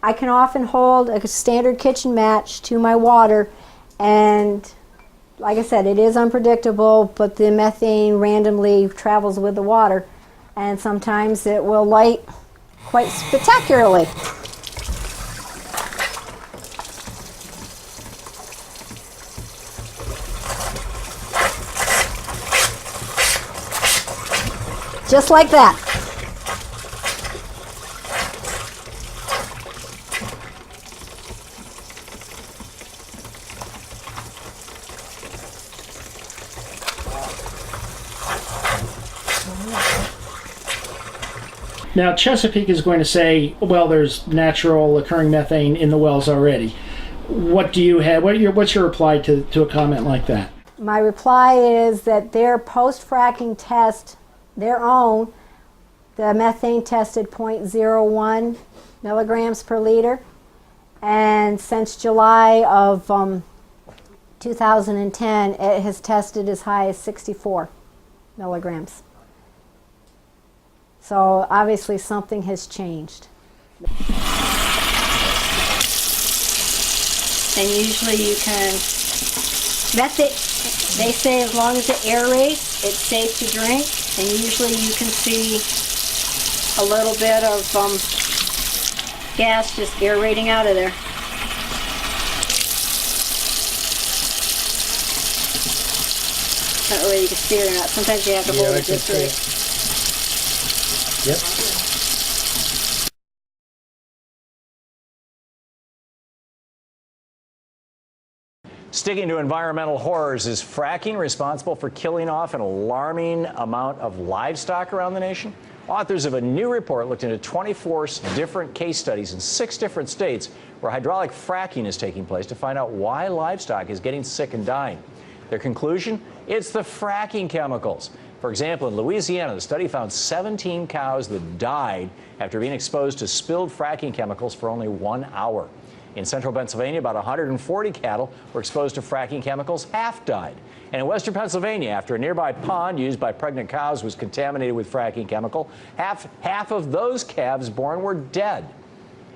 I can often hold a standard kitchen match to my water, and like I said, it is unpredictable, but the methane randomly travels with the water, and sometimes it will light quite spectacularly. Just like that. Now, Chesapeake is going to say, well, there's natural occurring methane in the wells already. What do you have? What's your reply to a comment like that? My reply is that their post-fracking test, their own, the methane tested 0.01 milligrams per liter, and since July of 2010, it has tested as high as 64 milligrams. So obviously something has changed. And usually you can, they say as long as it aerates, it's safe to drink, and usually you can see a little bit of gas just aerating out of there. I don't know whether you can see it or not. Sometimes you have to hold it just right. Yep. Sticking to environmental horrors, is fracking responsible for killing off an alarming amount of livestock around the nation? Authors of a new report looked into 24 different case studies in 6 different states where hydraulic fracking is taking place to find out why livestock is getting sick and dying. Their conclusion? It's the fracking chemicals. For example, in Louisiana, the study found 17 cows that died after being exposed to spilled fracking chemicals for only 1 hour. In central Pennsylvania, about 140 cattle were exposed to fracking chemicals. Half died. And in western Pennsylvania, after a nearby pond used by pregnant cows was contaminated with fracking chemical, half of those calves born were dead.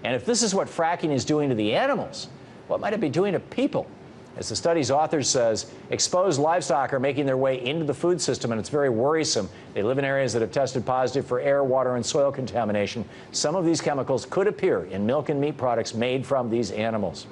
And if this is what fracking is doing to the animals, what might it be doing to people? As the study's author says, exposed livestock are making their way into the food system, and it's very worrisome. They live in areas that have tested positive for air, water, and soil contamination. Some of these chemicals could appear in milk and meat products made from these animals.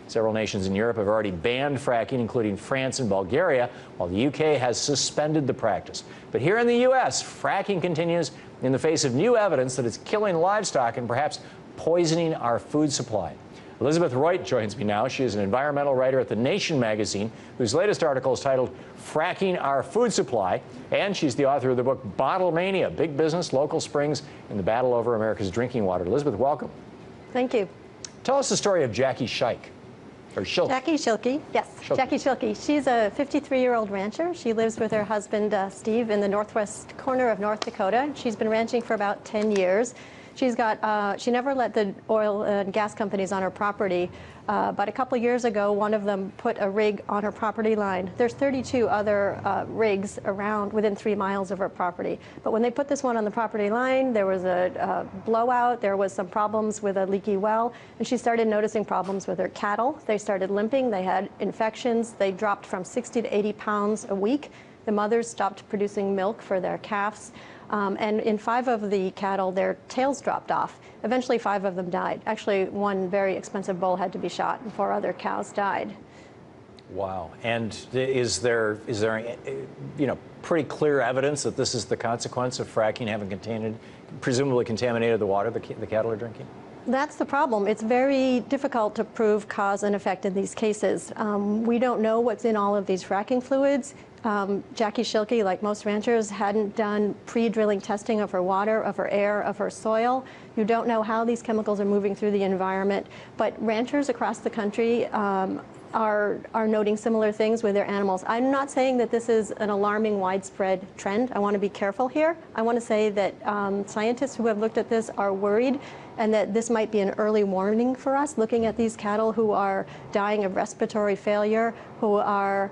Several nations in Europe have already banned fracking, including France and Bulgaria, while the UK has suspended the practice. But here in the U.S., fracking continues in the face of new evidence that it's killing livestock and perhaps poisoning our food supply. Elizabeth Reut joins me now. She is an environmental writer at The Nation magazine, whose latest article is titled Fracking Our Food Supply, and she's the author of the book Bottle Mania, Big Business, Local Springs, and the Battle Over America's Drinking Water. Elizabeth, welcome. Thank you. Tell us the story of Jackie Shike, or Schilke. Jackie Schilke, yes, Schilke. Jackie Schilke. She's a 53-year-old rancher. She lives with her husband, Steve, in the northwest corner of North Dakota. She's been ranching for about 10 years. She's got, she never let the oil and gas companies on her property, but a couple years ago, one of them put a rig on her property line. There's 32 other rigs around within 3 miles of her property. But when they put this one on the property line, there was a blowout, there was some problems with a leaky well, and she started noticing problems with her cattle. They started limping, they had infections, they dropped from 60 to 80 pounds a week. The mothers stopped producing milk for their calves. And in 5 of the cattle, their tails dropped off. Eventually, 5 of them died. Actually, one very expensive bull had to be shot, and 4 other cows died. Wow. And is there pretty clear evidence that this is the consequence of fracking having presumably contaminated the water the cattle are drinking? That's the problem. It's very difficult to prove cause and effect in these cases. We don't know what's in all of these fracking fluids. Jackie Schilke, like most ranchers, hadn't done pre-drilling testing of her water, of her air, of her soil. You don't know how these chemicals are moving through the environment, but ranchers across the country are noting similar things with their animals. I'm not saying that this is an alarming widespread trend. I want to be careful here. I want to say that scientists who have looked at this are worried, and that this might be an early warning for us, looking at these cattle who are dying of respiratory failure, who are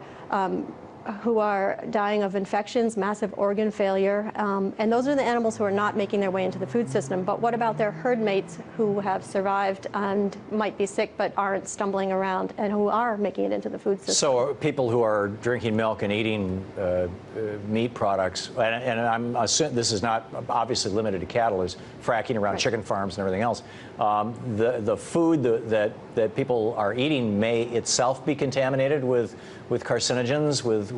who are dying of infections, massive organ failure, and those are the animals who are not making their way into the food system. But what about their herd mates who have survived and might be sick but aren't stumbling around and who are making it into the food system? So people who are drinking milk and eating meat products, and I'm assuming this is not obviously limited to cattle, is fracking around chicken farms and everything else. The food that people are eating may itself be contaminated with carcinogens, with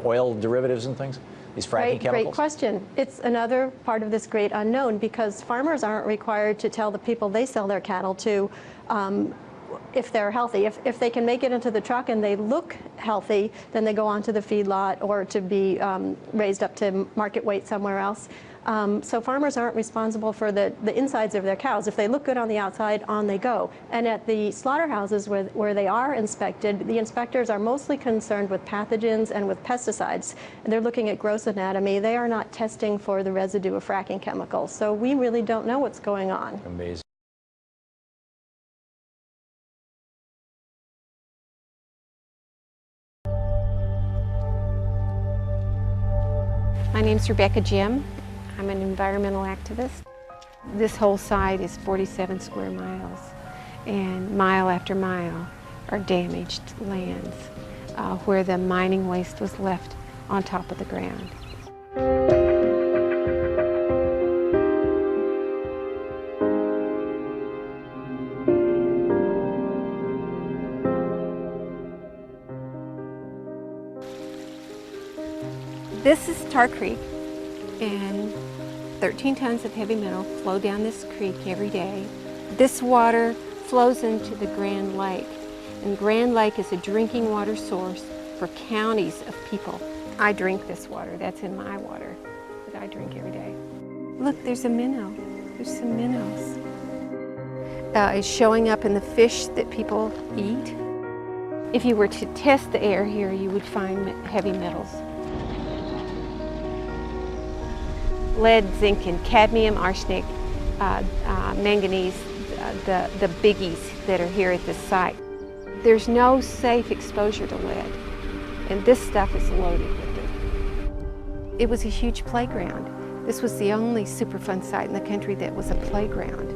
oil derivatives and things, these fracking chemicals? Great question. It's another part of this great unknown, because farmers aren't required to tell the people they sell their cattle to if they're healthy. If they can make it into the truck and they look healthy, then they go on to the feedlot or to be raised up to market weight somewhere else. So farmers aren't responsible for the insides of their cows. If they look good on the outside, on they go. And at the slaughterhouses where they are inspected, the inspectors are mostly concerned with pathogens and with pesticides. And they're looking at gross anatomy. They are not testing for the residue of fracking chemicals. So we really don't know what's going on. Amazing. My name's Rebecca Jim. I'm an environmental activist. This whole site is 47 square miles, and mile after mile are damaged lands where the mining waste was left on top of the ground. This is Tar Creek, and 13 tons of heavy metal flow down this creek every day. This water flows into the Grand Lake, and Grand Lake is a drinking water source for counties of people. I drink this water. That's in my water that I drink every day. Look, there's a minnow. There's some minnows. It's showing up in the fish that people eat. If you were to test the air here, you would find heavy metals. Lead, zinc, and cadmium, arsenic, manganese, the biggies that are here at this site. There's no safe exposure to lead, and this stuff is loaded with it. It was a huge playground. This was the only Superfund site in the country that was a playground.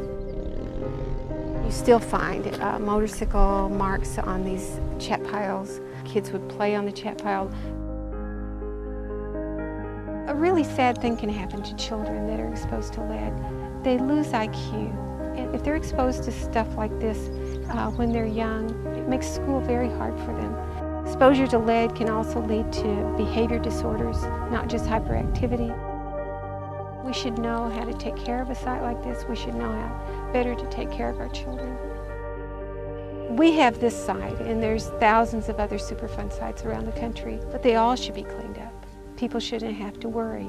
You still find motorcycle marks on these chat piles. Kids would play on the chat pile. A really sad thing can happen to children that are exposed to lead. They lose IQ. And if they're exposed to stuff like this when they're young, it makes school very hard for them. Exposure to lead can also lead to behavior disorders, not just hyperactivity. We should know how to take care of a site like this. We should know how better to take care of our children. We have this site, and there's thousands of other Superfund sites around the country, but they all should be cleaned up. People shouldn't have to worry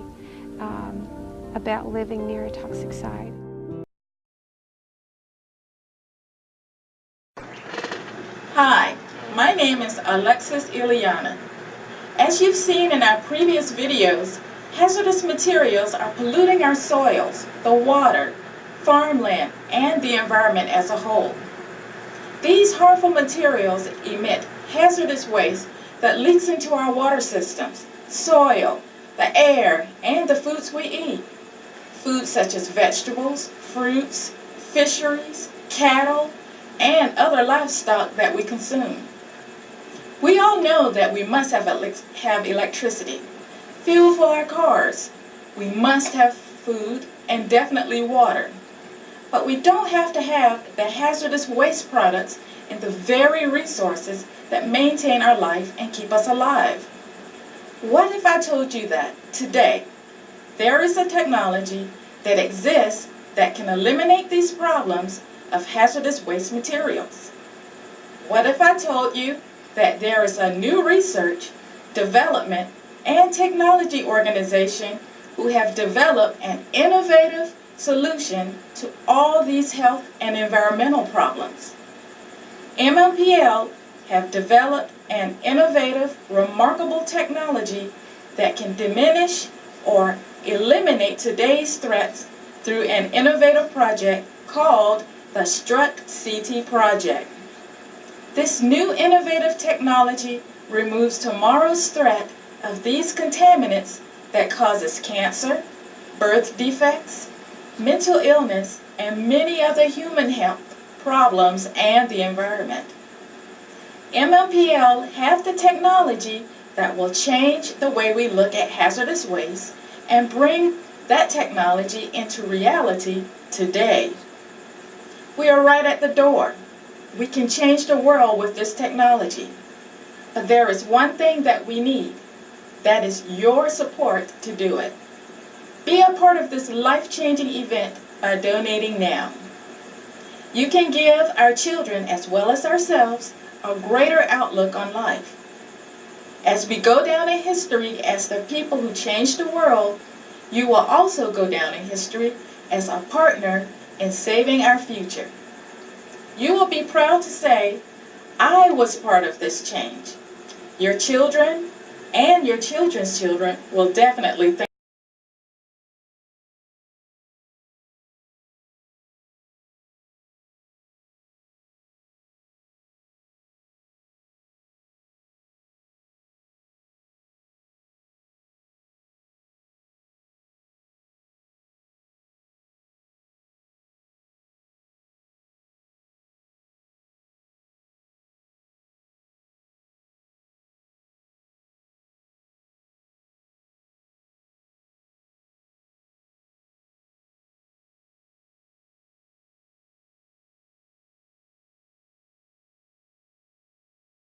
about living near a toxic site. Hi, my name is Alexis Ileana. As you've seen in our previous videos, hazardous materials are polluting our soils, the water, farmland, and the environment as a whole. These harmful materials emit hazardous waste that leaks into our water systems, soil, the air, and the foods we eat. Foods such as vegetables, fruits, fisheries, cattle, and other livestock that we consume. We all know that we must have electricity, fuel for our cars. We must have food and definitely water. But we don't have to have the hazardous waste products and the very resources that maintain our life and keep us alive. What if I told you that today there is a technology that exists that can eliminate these problems of hazardous waste materials? What if I told you that there is a new research, development, and technology organization who have developed an innovative solution to all these health and environmental problems? MMPL have developed an innovative, remarkable technology that can diminish or eliminate today's threats through an innovative project called the Struct CT Project. This new innovative technology removes tomorrow's threat of these contaminants that causes cancer, birth defects, mental illness, and many other human health problems and the environment. MMPL have the technology that will change the way we look at hazardous waste and bring that technology into reality today. We are right at the door. We can change the world with this technology. But there is one thing that we need. That is your support to do it. Be a part of this life-changing event by donating now. You can give our children as well as ourselves a greater outlook on life. As we go down in history as the people who changed the world, you will also go down in history as a partner in saving our future. You will be proud to say, I was part of this change. Your children and your children's children will definitely thank you.